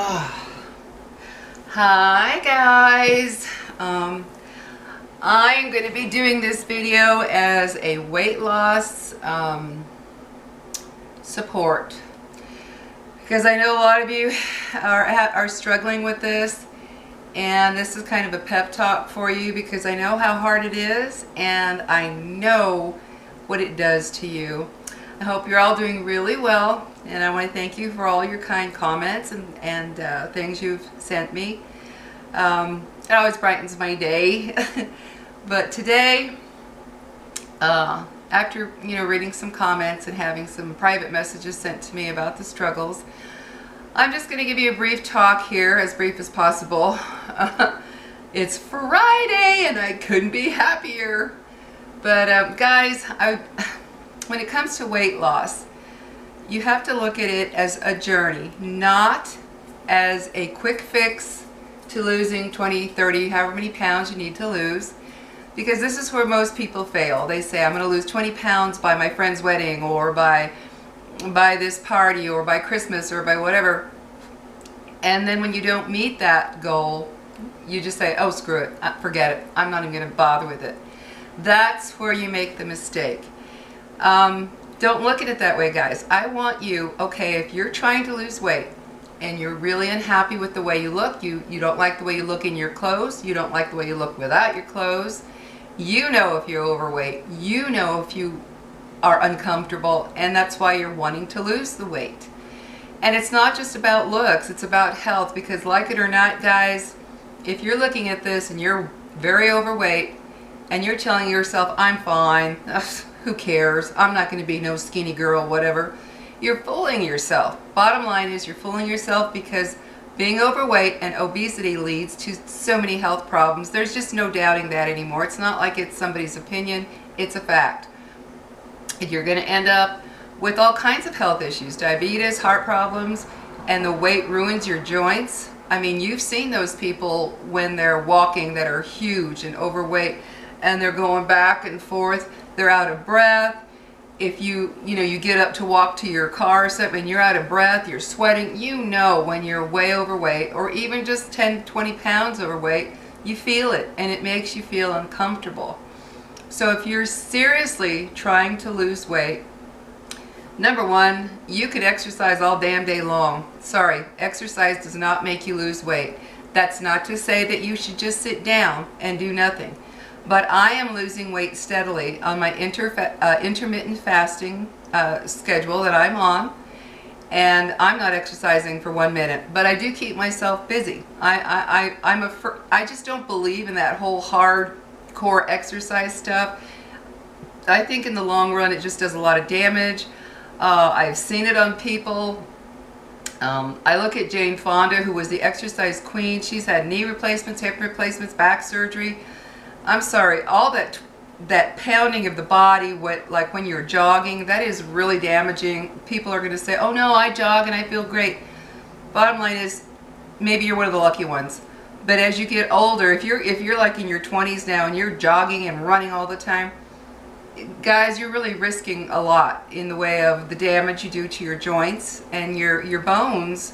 Hi guys, I'm going to be doing this video as a weight loss support because I know a lot of you are struggling with this, and this is kind of a pep talk for you because I know how hard it is and I know what it does to you. I hope you're all doing really well, and I want to thank you for all your kind comments and things you've sent me. It always brightens my day. But today, after reading some comments and having some private messages sent to me about the struggles, I'm just going to give you a brief talk here, as brief as possible. It's Friday and I couldn't be happier. But guys, when it comes to weight loss, you have to look at it as a journey, not as a quick fix to losing 20, 30, however many pounds you need to lose. Because this is where most people fail. They say, I'm going to lose 20 pounds by my friend's wedding, or by this party, or by Christmas, or by whatever. And then when you don't meet that goal, you just say, oh, screw it, forget it, I'm not even going to bother with it. That's where you make the mistake. Don't look at it that way, guys. I want you, okay, if you're trying to lose weight and you're really unhappy with the way you look, you don't like the way you look in your clothes, you don't like the way you look without your clothes, you know if you're overweight, you know if you are uncomfortable, and that's why you're wanting to lose the weight. And it's not just about looks, it's about health, because like it or not, guys, if you're looking at this and you're very overweight and you're telling yourself, I'm fine, ugh, who cares, I'm not going to be no skinny girl, whatever, you're fooling yourself. Bottom line is you're fooling yourself, because being overweight and obesity leads to so many health problems. There's just no doubting that anymore. It's not like it's somebody's opinion, it's a fact. You're going to end up with all kinds of health issues, diabetes, heart problems, and the weight ruins your joints. I mean, you've seen those people when they're walking that are huge and overweight, and they're going back and forth, they're out of breath. If you get up to walk to your car or something and you're out of breath, you're sweating, when you're way overweight, or even just 10, 20 pounds overweight, you feel it and it makes you feel uncomfortable. So if you're seriously trying to lose weight, number one, you could exercise all damn day long. Sorry, exercise does not make you lose weight. That's not to say that you should just sit down and do nothing. But I am losing weight steadily on my intermittent fasting schedule that I'm on, and I'm not exercising for 1 minute, but I do keep myself busy. I just don't believe in that whole hardcore exercise stuff. I think in the long run it just does a lot of damage. I've seen it on people. I look at Jane Fonda, who was the exercise queen. She's had knee replacements, hip replacements, back surgery. I'm sorry, all that pounding of the body, like when you're jogging, that is really damaging. People are going to say, oh no, I jog and I feel great. Bottom line is, maybe you're one of the lucky ones. But as you get older, if you're like in your 20s now and you're jogging and running all the time, guys, you're really risking a lot in the way of the damage you do to your joints and your bones.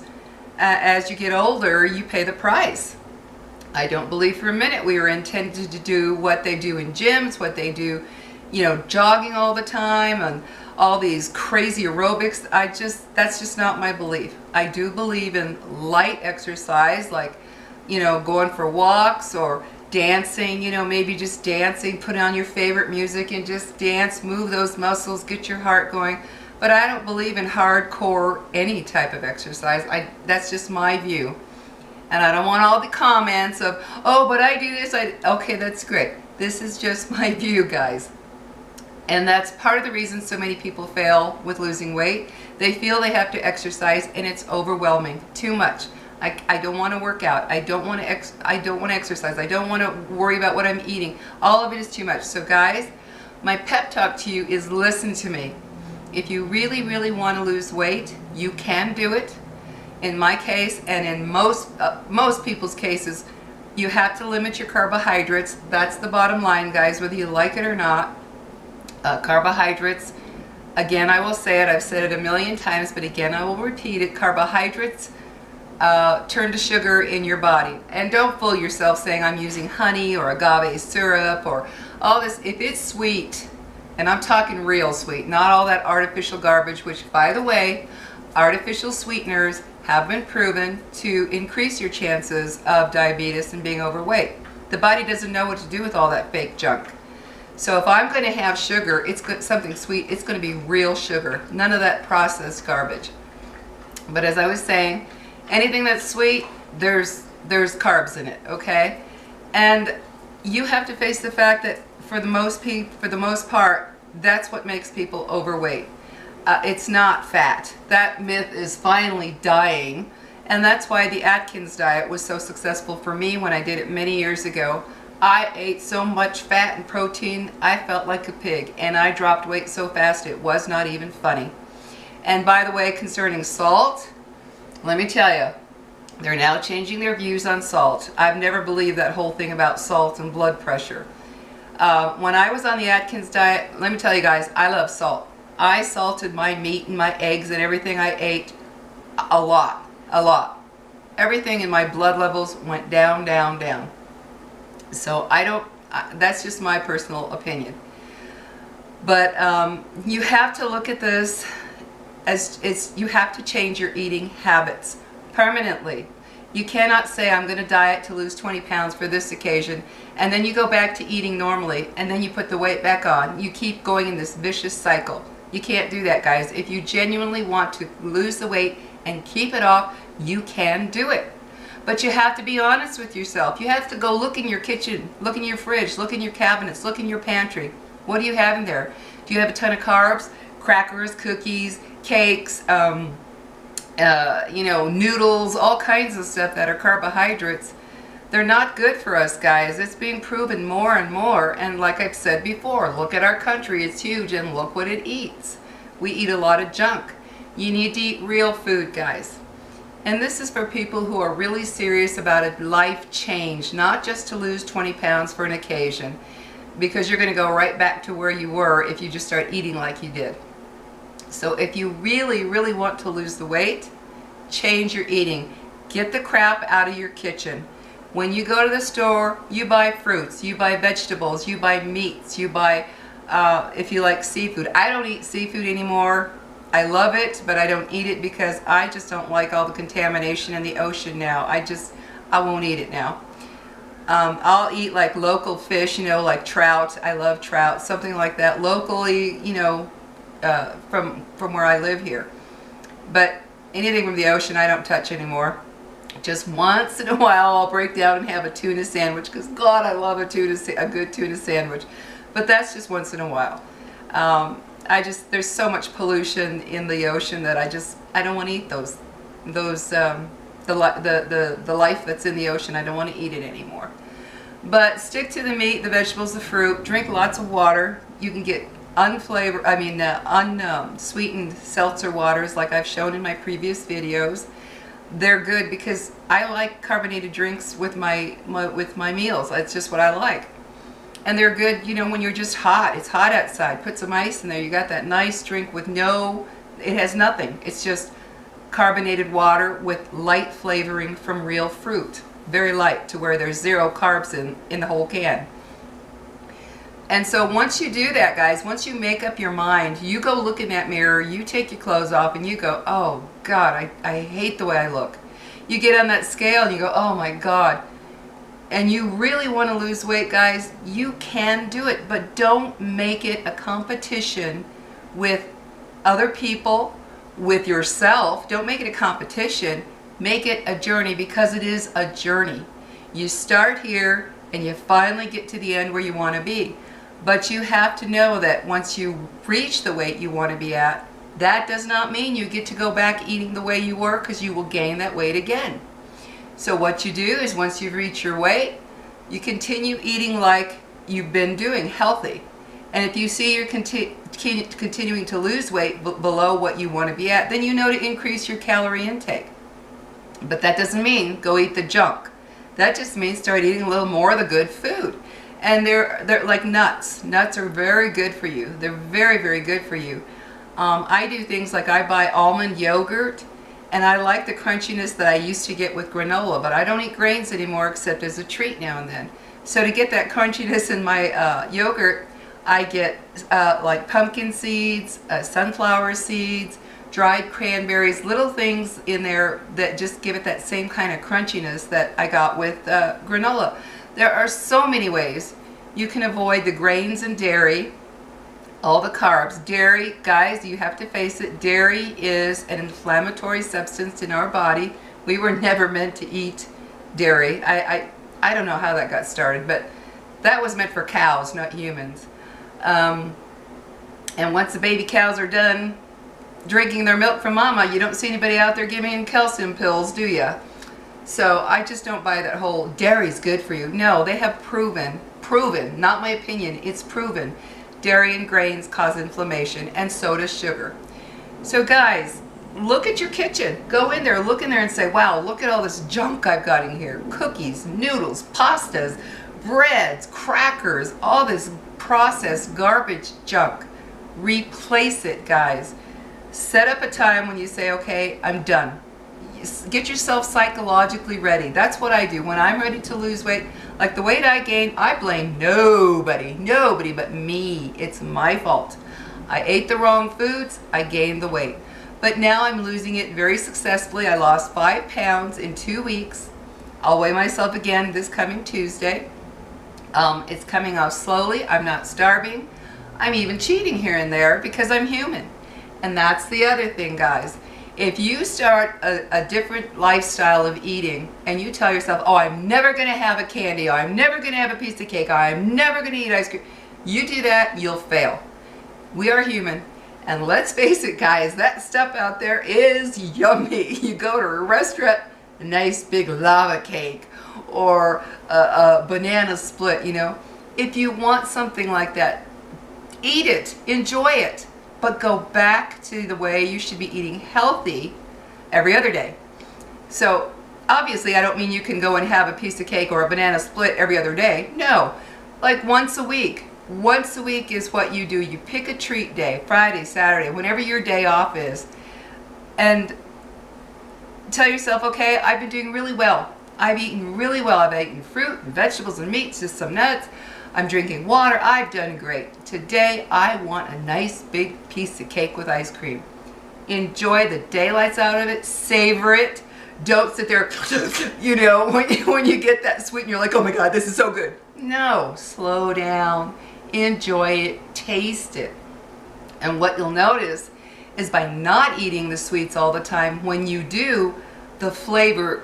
As you get older, you pay the price. I don't believe for a minute we were intended to do what they do in gyms, what they do, jogging all the time and all these crazy aerobics. That's just not my belief. I do believe in light exercise, like, going for walks or dancing, maybe just dancing, put on your favorite music and just dance, move those muscles, get your heart going. But I don't believe in hardcore any type of exercise. That's just my view. And I don't want all the comments of, oh, but I do this. Okay, that's great. This is just my view, guys. And that's part of the reason so many people fail with losing weight. They feel they have to exercise and it's overwhelming, too much. I don't want to work out. I don't want to exercise. I don't want to worry about what I'm eating. All of it is too much. So guys, my pep talk to you is listen to me. If you really, really want to lose weight, you can do it. In my case, and in most people's cases, you have to limit your carbohydrates. That's the bottom line, guys, whether you like it or not. Carbohydrates, again, I will say it, I've said it a million times, but again, I will repeat it. Carbohydrates turn to sugar in your body. And don't fool yourself saying I'm using honey or agave syrup or all this. If it's sweet, and I'm talking real sweet, not all that artificial garbage, which, by the way, artificial sweeteners have been proven to increase your chances of diabetes and being overweight. The body doesn't know what to do with all that fake junk. So if I'm going to have sugar, it's something sweet, it's going to be real sugar. None of that processed garbage. But as I was saying, anything that's sweet, there's carbs in it, okay? And you have to face the fact that for the most part, that's what makes people overweight. It's not fat. That myth is finally dying, and that's why the Atkins diet was so successful for me when I did it many years ago. I ate so much fat and protein, I felt like a pig, and I dropped weight so fast it was not even funny. And by the way, concerning salt, let me tell you, they're now changing their views on salt. I've never believed that whole thing about salt and blood pressure. When I was on the Atkins diet, let me tell you guys, I love salt. I salted my meat and my eggs and everything I ate a lot, a lot. Everything in my blood levels went down, down, down. So that's just my personal opinion. But you have to look at this as you have to change your eating habits permanently. You cannot say, I'm going to diet to lose 20 pounds for this occasion, and then you go back to eating normally, and then you put the weight back on. You keep going in this vicious cycle. You can't do that, guys. If you genuinely want to lose the weight and keep it off, you can do it. But you have to be honest with yourself. You have to go look in your kitchen, look in your fridge, look in your cabinets, look in your pantry. What do you have in there? Do you have a ton of carbs? Crackers, cookies, cakes, noodles, all kinds of stuff that are carbohydrates. They're not good for us, guys. It's being proven more and more. And like I've said before, look at our country. It's huge, and look what it eats. We eat a lot of junk. You need to eat real food, guys. And this is for people who are really serious about a life change, not just to lose 20 pounds for an occasion, because you're going to go right back to where you were if you just start eating like you did. So if you really, really want to lose the weight, change your eating. Get the crap out of your kitchen. When you go to the store, you buy fruits, you buy vegetables, you buy meats, you buy, if you like seafood. I don't eat seafood anymore. I love it, but I don't eat it because I just don't like all the contamination in the ocean now. I won't eat it now. I'll eat like local fish, like trout. I love trout, something like that locally, from where I live here. But anything from the ocean I don't touch anymore. Just once in a while I'll break down and have a tuna sandwich, because God, I love a good tuna sandwich. But that's just once in a while. There's so much pollution in the ocean that I don't want to eat the life that's in the ocean. I don't want to eat it anymore. But stick to the meat, the vegetables, the fruit. Drink lots of water. You can get unsweetened seltzer waters like I've shown in my previous videos. They're good because I like carbonated drinks with my meals. It's just what I like. And they're good, when you're just hot. It's hot outside. Put some ice in there. You got that nice drink with it has nothing. It's just carbonated water with light flavoring from real fruit. Very light, to where there's 0 carbs in the whole can. And so once you do that, guys, once you make up your mind, you go look in that mirror, you take your clothes off, and you go, oh God, I hate the way I look. You get on that scale and you go, oh my God. And you really want to lose weight, guys, you can do it, but don't make it a competition with other people, with yourself. Don't make it a competition. Make it a journey, because it is a journey. You start here and you finally get to the end where you want to be. But you have to know that once you reach the weight you want to be at, that does not mean you get to go back eating the way you were, because you will gain that weight again. So what you do is, once you reach your weight, you continue eating like you've been doing, healthy. And if you see you're continuing to lose weight below what you want to be at, then you know to increase your calorie intake. But that doesn't mean go eat the junk. That just means start eating a little more of the good food. And they're like nuts. Nuts are very good for you. They're very, very good for you. I do things like I buy almond yogurt, And I like the crunchiness that I used to get with granola, but I don't eat grains anymore except as a treat now and then. So to get that crunchiness in my yogurt, I get like pumpkin seeds, sunflower seeds, dried cranberries, little things in there that just give it that same kind of crunchiness that I got with granola. There are so many ways you can avoid the grains and dairy, all the carbs. Dairy, guys, you have to face it, dairy is an inflammatory substance in our body. We were never meant to eat dairy. I don't know how that got started, but that was meant for cows, not humans. And once the baby cows are done drinking their milk from mama, you don't see anybody out there giving calcium pills, do ya? So I just don't buy that whole dairy's good for you. No, they have proven, not my opinion, it's proven. Dairy and grains cause inflammation, and so does sugar. So guys, look at your kitchen. Go in there, look in there and say, wow, look at all this junk I've got in here. Cookies, noodles, pastas, breads, crackers, all this processed garbage junk. Replace it, guys. Set up a time when you say, okay, I'm done. Get yourself psychologically ready. That's what I do. When I'm ready to lose weight, like the weight I gained, I blame nobody but me. It's my fault. I ate the wrong foods, I gained the weight. But now I'm losing it very successfully. I lost 5 pounds in 2 weeks. I'll weigh myself again this coming Tuesday. It's coming off slowly. I'm not starving. I'm even cheating here and there because I'm human. And that's the other thing, guys. If you start a different lifestyle of eating and you tell yourself, oh, I'm never going to have a candy, or I'm never going to have a piece of cake, or I'm never going to eat ice cream, you do that, you'll fail. We are human. And let's face it, guys, that stuff out there is yummy. You go to a restaurant, a nice big lava cake or a banana split, you know. If you want something like that, eat it, enjoy it. But go back to the way you should be eating healthy every other day. So obviously I don't mean you can go and have a piece of cake or a banana split every other day. No, like once a week. Once a week is what you do. You pick a treat day, Friday, Saturday, whenever your day off is, and tell yourself, okay, I've been doing really well. I've eaten really well. I've eaten fruit and vegetables and meats, just some nuts. I'm drinking water. I've done great. Today, I want a nice big piece of cake with ice cream. Enjoy the daylights out of it. Savor it. Don't sit there, you know, when you get that sweet and you're like, oh my God, this is so good. No, slow down. Enjoy it. Taste it. And what you'll notice is by not eating the sweets all the time, when you do, the flavor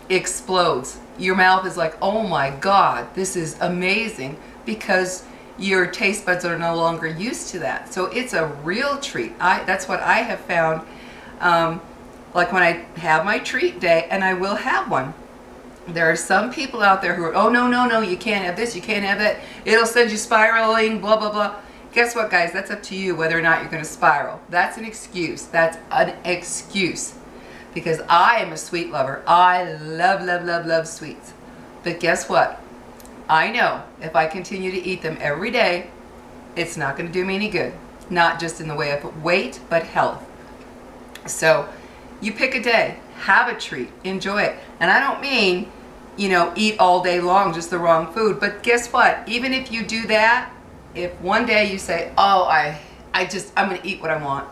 explodes. Your mouth is like, oh my God, this is amazing, because your taste buds are no longer used to that. So it's a real treat. That's what I have found. Like when I have my treat day, and I will have one, there are some people out there who are, oh no, you can't have this, you can't have that, it'll send you spiraling, blah, blah, blah. Guess what, guys? That's up to you whether or not you're going to spiral. That's an excuse. That's an excuse. Because I am a sweet lover. I love sweets. But guess what? I know if I continue to eat them every day, it's not going to do me any good. Not just in the way of weight, but health. So you pick a day, have a treat, enjoy it. And I don't mean, you know, eat all day long, just the wrong food. But guess what? Even if you do that, if one day you say, oh, I'm going to eat what I want,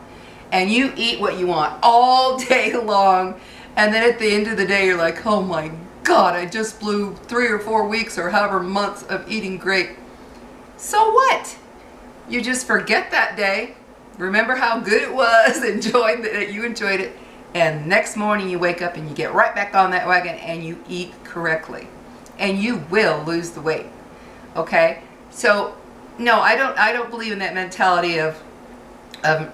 and you eat what you want all day long, and then at the end of the day you're like, oh my God, I just blew 3 or 4 weeks or however months of eating great. So what? You just forget that day, remember how good it was, enjoy that you enjoyed it, and next morning you wake up and you get right back on that wagon and you eat correctly, and you will lose the weight. Okay? So no, I don't believe in that mentality of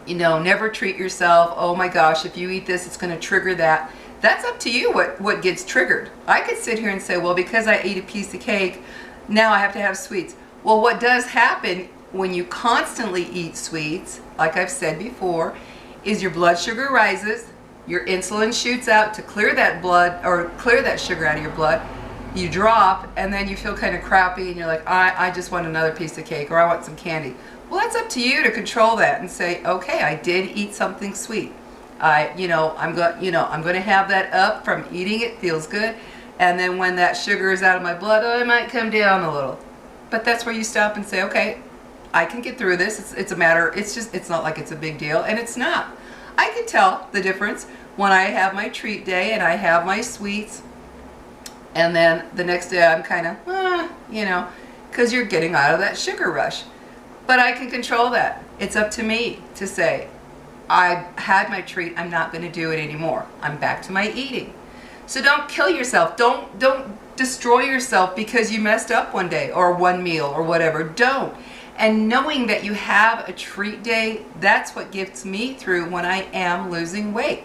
you know, never treat yourself. Oh my gosh, if you eat this, it's going to trigger that. That's up to you what gets triggered. I could sit here and say, well, because I ate a piece of cake, now I have to have sweets. Well, what does happen when you constantly eat sweets, like I've said before, is your blood sugar rises, your insulin shoots out to clear that blood, or clear that sugar out of your blood. You drop, and then you feel kind of crappy, and you're like, I just want another piece of cake, or I want some candy. Well, that's up to you to control that and say, okay, I did eat something sweet. I'm going to have that up from eating it, feels good. And then when that sugar is out of my blood, I might come down a little. But that's where you stop and say, okay, I can get through this. It's a matter, it's not like it's a big deal, and it's not. I can tell the difference when I have my treat day and I have my sweets, and then the next day I'm kind of, because you're getting out of that sugar rush. But I can control that. It's up to me to say, I had my treat, I'm not going to do it anymore. I'm back to my eating. So don't kill yourself. Don't destroy yourself because you messed up one day or one meal or whatever. Don't. And knowing that you have a treat day, that's what gets me through when I am losing weight.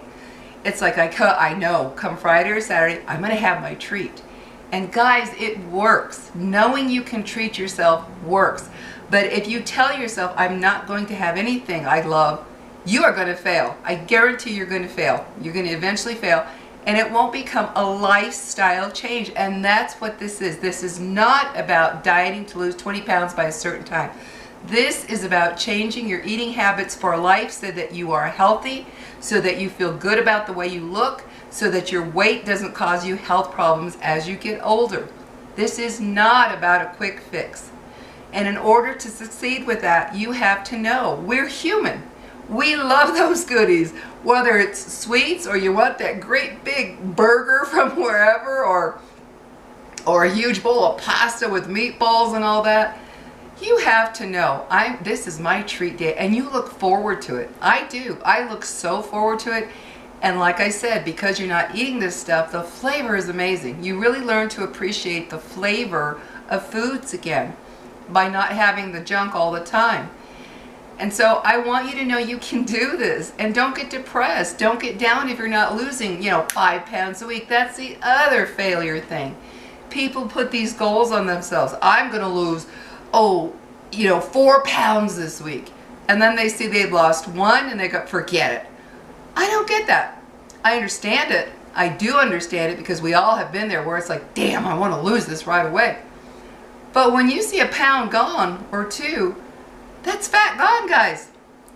It's like I know come Friday or Saturday, I'm going to have my treat. And guys, it works. Knowing you can treat yourself works. But if you tell yourself, I'm not going to have anything I love, you are going to fail. I guarantee you're going to fail. You're going to eventually fail. And it won't become a lifestyle change. And that's what this is. This is not about dieting to lose 20 pounds by a certain time. This is about changing your eating habits for life so that you are healthy, so that you feel good about the way you look, so that your weight doesn't cause you health problems as you get older. This is not about a quick fix. And in order to succeed with that, you have to know we're human. We love those goodies, whether it's sweets or you want that great big burger from wherever, or a huge bowl of pasta with meatballs and all that. You have to know, this is my treat day, and you look forward to it. I do. I look so forward to it. And like I said, because you're not eating this stuff, the flavor is amazing. You really learn to appreciate the flavor of foods again by not having the junk all the time. And so I want you to know you can do this, and don't get depressed. Don't get down if you're not losing, 5 pounds a week. That's the other failure thing. People put these goals on themselves. I'm going to lose, 4 pounds this week. And then they see they've lost 1 and they go, forget it. I don't get that. I understand it. I do understand it because we all have been there where it's like, damn, I want to lose this right away. But when you see a pound gone or 2, that's fat gone, guys.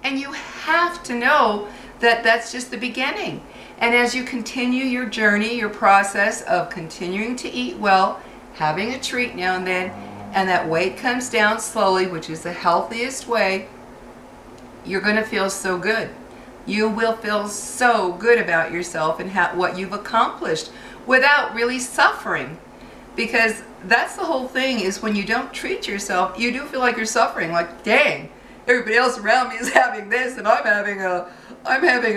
And you have to know that that's just the beginning. And as you continue your journey, your process of continuing to eat well, having a treat now and then, and that weight comes down slowly, which is the healthiest way, you're going to feel so good. You will feel so good about yourself and what you've accomplished without really suffering. Because that's the whole thing, is when you don't treat yourself, you do feel like you're suffering. Like, dang, everybody else around me is having this, and I'm having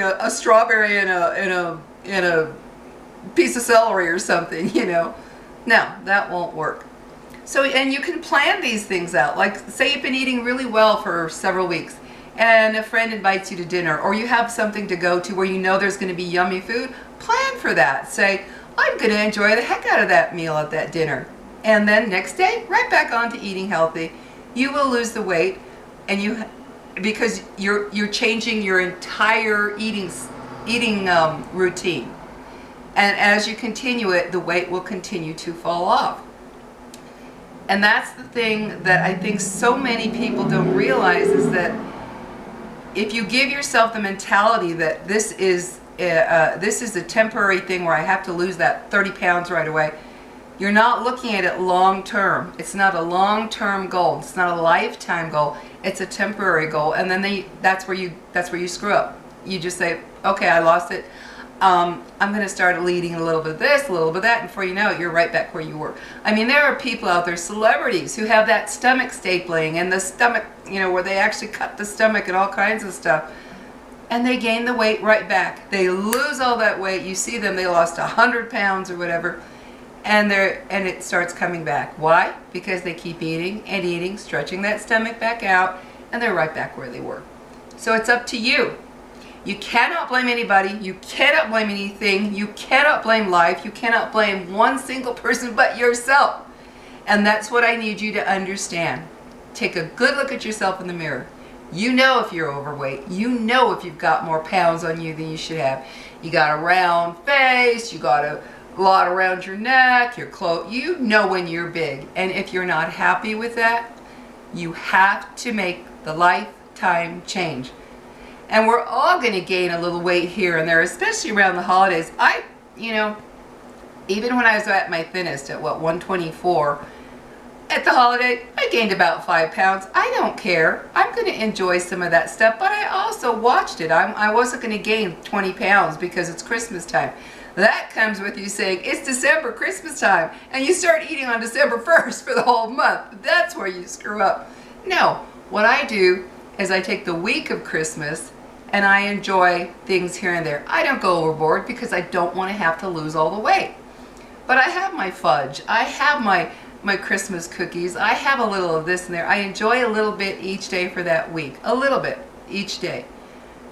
a strawberry and a piece of celery or something, No, that won't work. So, and you can plan these things out. Like, say you've been eating really well for several weeks, and a friend invites you to dinner, or you have something to go to where you know there's going to be yummy food. Plan for that. Say, I'm going to enjoy the heck out of that meal at that dinner. And then next day, right back on to eating healthy. You will lose the weight, and because you're changing your entire eating routine. And as you continue it, the weight will continue to fall off. And that's the thing that I think so many people don't realize, is that if you give yourself the mentality that this is a temporary thing where I have to lose that 30 pounds right away, you're not looking at it long term. It's not a long-term goal. It's not a lifetime goal. It's a temporary goal. And then that's where you screw up. You just say, okay, I lost it. I'm going to start eating a little bit of this, a little bit of that, and before you know it, you're right back where you were. I mean, there are people out there, celebrities, who have that stomach stapling and the stomach, where they actually cut the stomach and all kinds of stuff. And they gain the weight right back. They lose all that weight. You see them, they lost 100 pounds or whatever, and it starts coming back. Why? Because they keep eating and eating, stretching that stomach back out, and they're right back where they were. So it's up to you. You cannot blame anybody. You cannot blame anything. You cannot blame life. You cannot blame one single person but yourself. And that's what I need you to understand. Take a good look at yourself in the mirror. You know if you're overweight. You know if you've got more pounds on you than you should have. You got a round face. You got a lot around your neck, your clothes. You know when you're big. And if you're not happy with that, you have to make the lifetime change. And we're all going to gain a little weight here and there, especially around the holidays. Even when I was at my thinnest at 124, at the holiday, I gained about 5 pounds. I don't care. I'm going to enjoy some of that stuff, but I also watched it. I wasn't going to gain 20 pounds because it's Christmas time. That comes with you saying, it's December, Christmas time, and you start eating on December 1st for the whole month. That's where you screw up. No, what I do is I take the week of Christmas and I enjoy things here and there. I don't go overboard because I don't want to have to lose all the weight. But I have my fudge. I have my Christmas cookies. I have a little of this and there. I enjoy a little bit each day for that week. A little bit each day.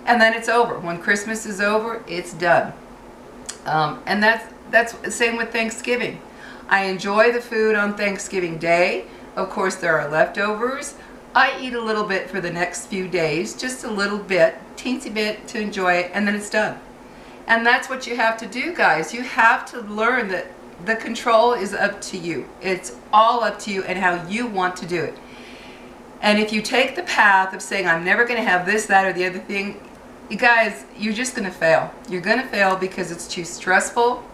And then it's over. When Christmas is over, it's done. And that's the same with Thanksgiving. I enjoy the food on Thanksgiving Day. Of course, there are leftovers. I eat a little bit for the next few days, just a little bit, teensy bit to enjoy it, and then it's done. And that's what you have to do, guys. You have to learn that the control is up to you. It's all up to you and how you want to do it. And if you take the path of saying, I'm never going to have this, that, or the other thing, you guys, you're just going to fail. You're going to fail because it's too stressful.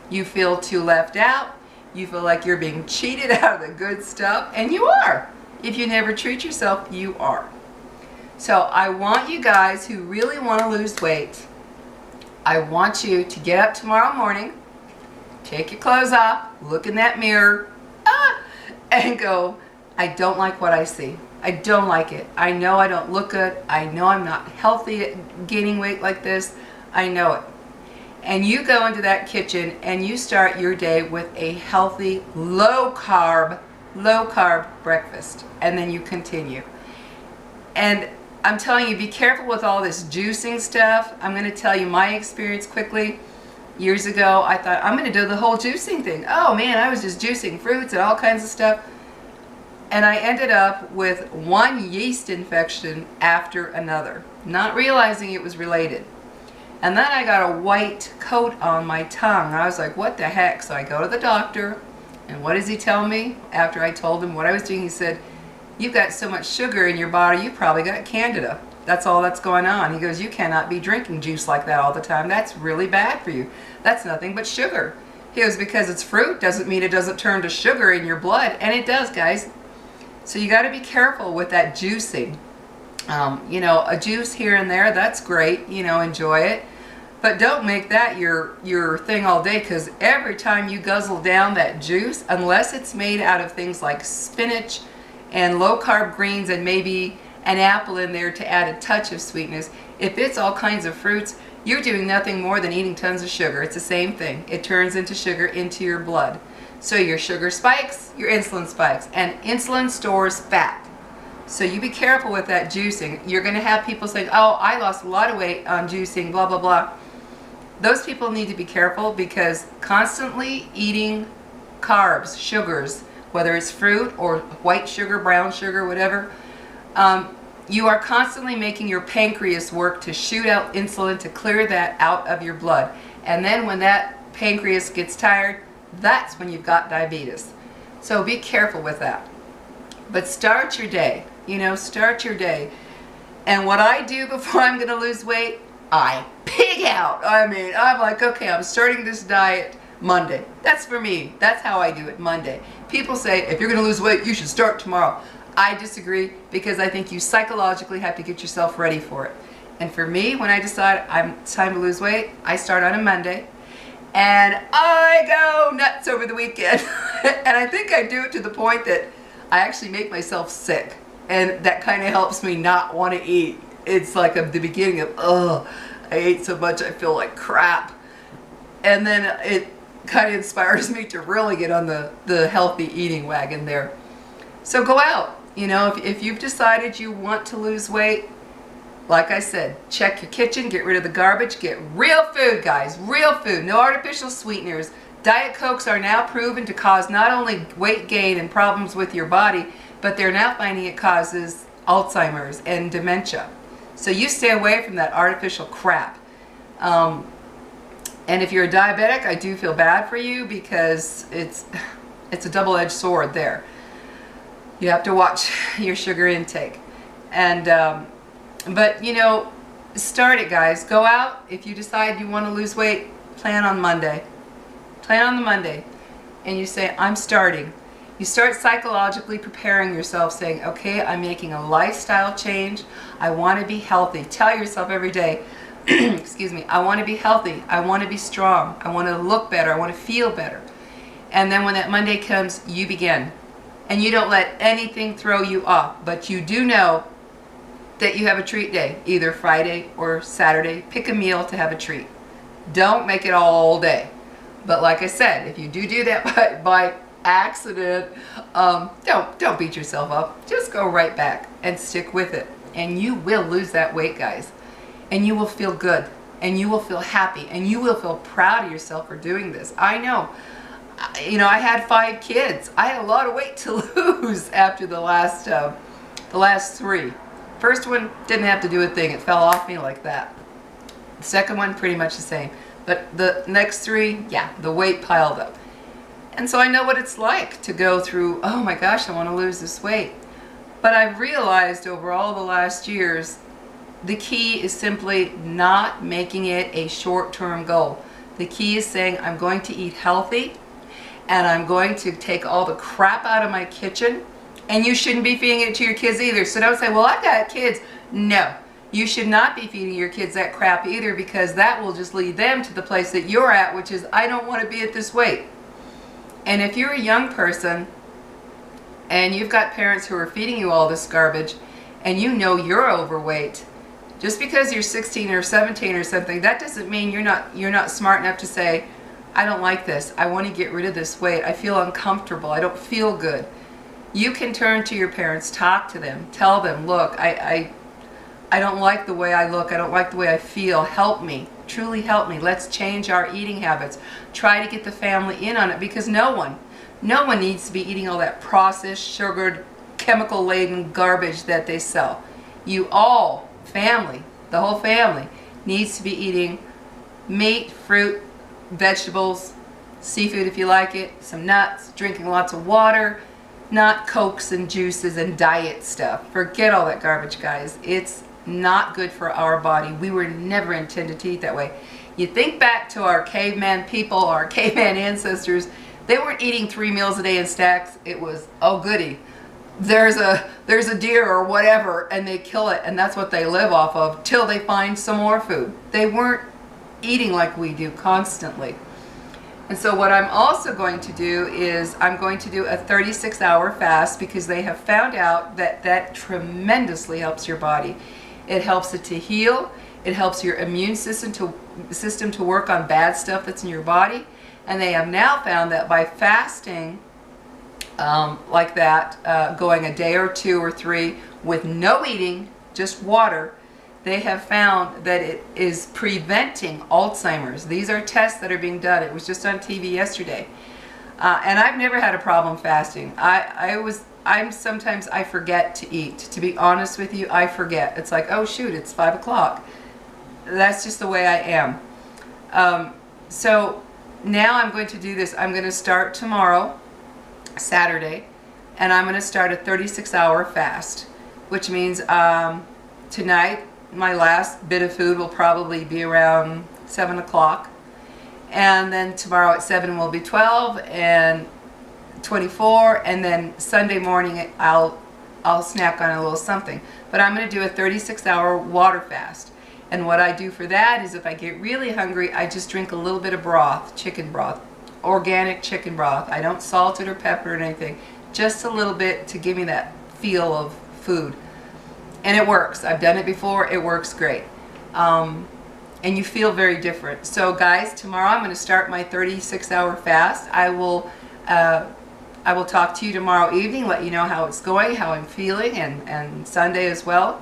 You feel too left out. You feel like you're being cheated out of the good stuff, and you are. If you never treat yourself, you are. So I want you guys who really want to lose weight, I want you to get up tomorrow morning, take your clothes off, look in that mirror, and go, I don't like what I see. I don't like it. I know I don't look good. I know I'm not healthy at gaining weight like this. I know it. And you go into that kitchen and you start your day with a healthy, low carb breakfast. And then you continue. And I'm telling you, be careful with all this juicing stuff. I'm going to tell you my experience quickly. Years ago, I thought, I'm going to do the whole juicing thing. Oh man, I was just juicing fruits and all kinds of stuff. And I ended up with one yeast infection after another, not realizing it was related. And then I got a white coat on my tongue. I was like, what the heck? So I go to the doctor, and what does he tell me? After I told him what I was doing, he said, you've got so much sugar in your body, you probably got candida. That's all that's going on. He goes, you cannot be drinking juice like that all the time. That's really bad for you. That's nothing but sugar. He goes, because it's fruit doesn't mean it doesn't turn to sugar in your blood. And it does, guys. So you got to be careful with that juicing. A juice here and there, that's great. Enjoy it. But don't make that your thing all day, because every time you guzzle down that juice, unless it's made out of things like spinach and low-carb greens and maybe an apple in there to add a touch of sweetness, if it's all kinds of fruits, you're doing nothing more than eating tons of sugar. It's the same thing. It turns into sugar into your blood. So your sugar spikes, your insulin spikes, and insulin stores fat. So you be careful with that juicing. You're going to have people saying, oh, I lost a lot of weight on juicing, blah, blah, blah. Those people need to be careful, because constantly eating carbs, sugars, whether it's fruit or white sugar, brown sugar, whatever, you are constantly making your pancreas work to shoot out insulin to clear that out of your blood. And then when that pancreas gets tired, that's when you've got diabetes. So be careful with that. But start your day. Start your day. And what I do before I'm going to lose weight, I pig out. I'm like, okay, I'm starting this diet Monday. That's for me. That's how I do it, Monday. People say, if you're going to lose weight, you should start tomorrow. I disagree, because I think you psychologically have to get yourself ready for it. And for me, when I decide it's time to lose weight, I start on a Monday. And I go nuts over the weekend. And I think I do it to the point that I actually make myself sick. And that kind of helps me not want to eat. It's like the beginning of, I ate so much I feel like crap. And then it kind of inspires me to really get on the healthy eating wagon there. So go out. If you've decided you want to lose weight, like I said, check your kitchen, get rid of the garbage, get real food, guys, real food, no artificial sweeteners. Diet Cokes are now proven to cause not only weight gain and problems with your body, but they're now finding it causes Alzheimer's and dementia. So you stay away from that artificial crap. And if you're a diabetic, I do feel bad for you, because it's a double-edged sword there. You have to watch your sugar intake. And but Start it, guys. Go out. If you decide you want to lose weight, plan on Monday. Plan on the Monday. And you say, I'm starting. You start psychologically preparing yourself, saying, okay, I'm making a lifestyle change. I want to be healthy. Tell yourself every day, excuse me, I want to be healthy. I want to be strong. I want to look better. I want to feel better. And then when that Monday comes, you begin. And you don't let anything throw you off. But you do know that you have a treat day, either Friday or Saturday. Pick a meal to have a treat. Don't make it all day. But like I said, if you do that by accident, don't beat yourself up. Just go right back and stick with it. And you will lose that weight, guys. And you will feel good. And you will feel happy. And you will feel proud of yourself for doing this. I know. You know, I had 5 kids. I had a lot of weight to lose after the last 3. First one didn't have to do a thing. It fell off me like that. The second one, pretty much the same. But the next 3, yeah, the weight piled up. And so I know what it's like to go through, oh my gosh, I want to lose this weight. But I've realized over all the last years, the key is simply not making it a short-term goal. The key is saying, I'm going to eat healthy, and I'm going to take all the crap out of my kitchen. And you shouldn't be feeding it to your kids either. So don't say, well, I've got kids. No, you should not be feeding your kids that crap either, because that will just lead them to the place that you're at, which is, I don't want to be at this weight. And if you're a young person and you've got parents who are feeding you all this garbage and you know you're overweight, just because you're 16 or 17 or something, that doesn't mean you're not smart enough to say, I don't like this. I want to get rid of this weight. I feel uncomfortable. I don't feel good. You can turn to your parents, talk to them, tell them, look, I don't like the way I look. I don't like the way I feel. Help me. Truly help me. Let's change our eating habits. Try to get the family in on it, because no one needs to be eating all that processed, sugared, chemical-laden garbage that they sell. You all, family, the whole family, needs to be eating meat, fruit, vegetables, seafood if you like it, some nuts, drinking lots of water, not Cokes and juices and diet stuff. Forget all that garbage, guys. It's not good for our body. We were never intended to eat that way. You think back to our caveman people, our caveman ancestors, they weren't eating 3 meals a day in stacks. It was, oh goody, there's a deer or whatever, and they kill it, and that's what they live off of till they find some more food. They weren't eating like we do constantly. And so what I'm also going to do is I'm going to do a 36-hour fast, because they have found out that that tremendously helps your body. It helps it to heal. It helps your immune system to work on bad stuff that's in your body. And they have now found that by fasting like that, going a day or 2 or 3 with no eating, just water, they have found that it is preventing Alzheimer's. These are tests that are being done. It was just on TV yesterday. And I've never had a problem fasting. Sometimes I forget to eat. To be honest with you, I forget. It's like, oh shoot, it's 5 o'clock. That's just the way I am. So now I'm going to do this. I'm going to start tomorrow, Saturday, and I'm going to start a 36-hour fast, which means tonight, my last bit of food will probably be around 7 o'clock. And then tomorrow at 7 will be 12 and 24. And then Sunday morning I'll snack on a little something. But I'm going to do a 36-hour water fast. And what I do for that is if I get really hungry, I just drink a little bit of broth, chicken broth, organic chicken broth. I don't salt it or pepper it or anything. Just a little bit to give me that feel of food. And it works. I've done it before. It works great. And you feel very different. So guys, tomorrow I'm going to start my 36-hour fast. I will talk to you tomorrow evening, let you know how it's going, how I'm feeling, and Sunday as well.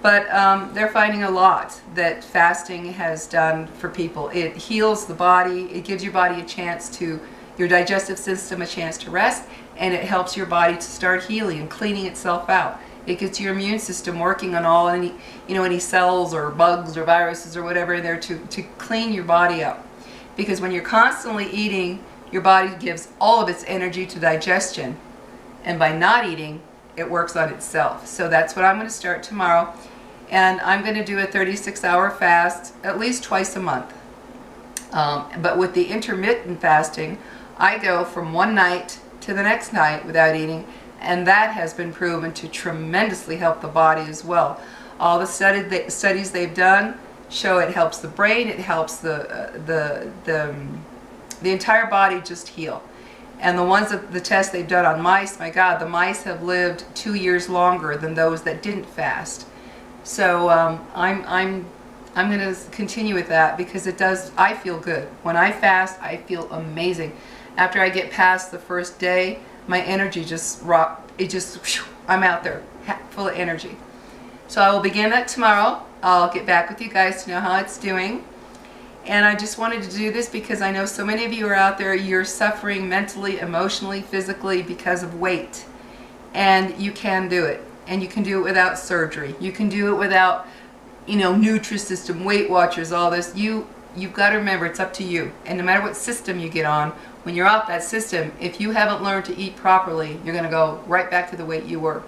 But they're finding a lot that fasting has done for people. It heals the body. It gives your body a chance to, your digestive system a chance to rest, and it helps your body to start healing and cleaning itself out. It gets your immune system working on any cells or bugs or viruses or whatever in there to clean your body up. Because when you're constantly eating, your body gives all of its energy to digestion. And by not eating, it works on itself. So that's what I'm going to start tomorrow. and I'm going to do a 36-hour fast at least twice a month. But with the intermittent fasting, I go from one night to the next night without eating, and that has been proven to tremendously help the body as well. All the studies they've done show it helps the brain, it helps the entire body just heal. And the tests they've done on mice, my God, the mice have lived 2 years longer than those that didn't fast. So I'm going to continue with that because it does. I feel good when I fast. I feel amazing. After I get past the first day, my energy just I'm out there full of energy. So I will begin that tomorrow. I'll get back with you guys to know how it's doing. And I just wanted to do this because I know so many of you are out there, you're suffering mentally, emotionally, physically because of weight. And you can do it. And you can do it without surgery. You can do it without, Nutrisystem, Weight Watchers, all this. You've got to remember, it's up to you. And no matter what system you get on, when you're off that system, if you haven't learned to eat properly, you're going to go right back to the weight you were.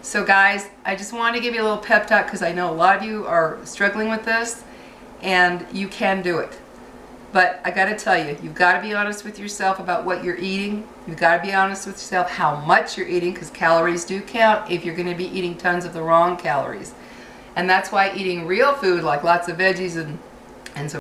So guys, I just wanted to give you a little pep talk because I know a lot of you are struggling with this. And you can do it. But I got to tell you, you've got to be honest with yourself about what you're eating. You've got to be honest with yourself how much you're eating, because calories do count if you're going to be eating tons of the wrong calories. And that's why eating real food like lots of veggies and some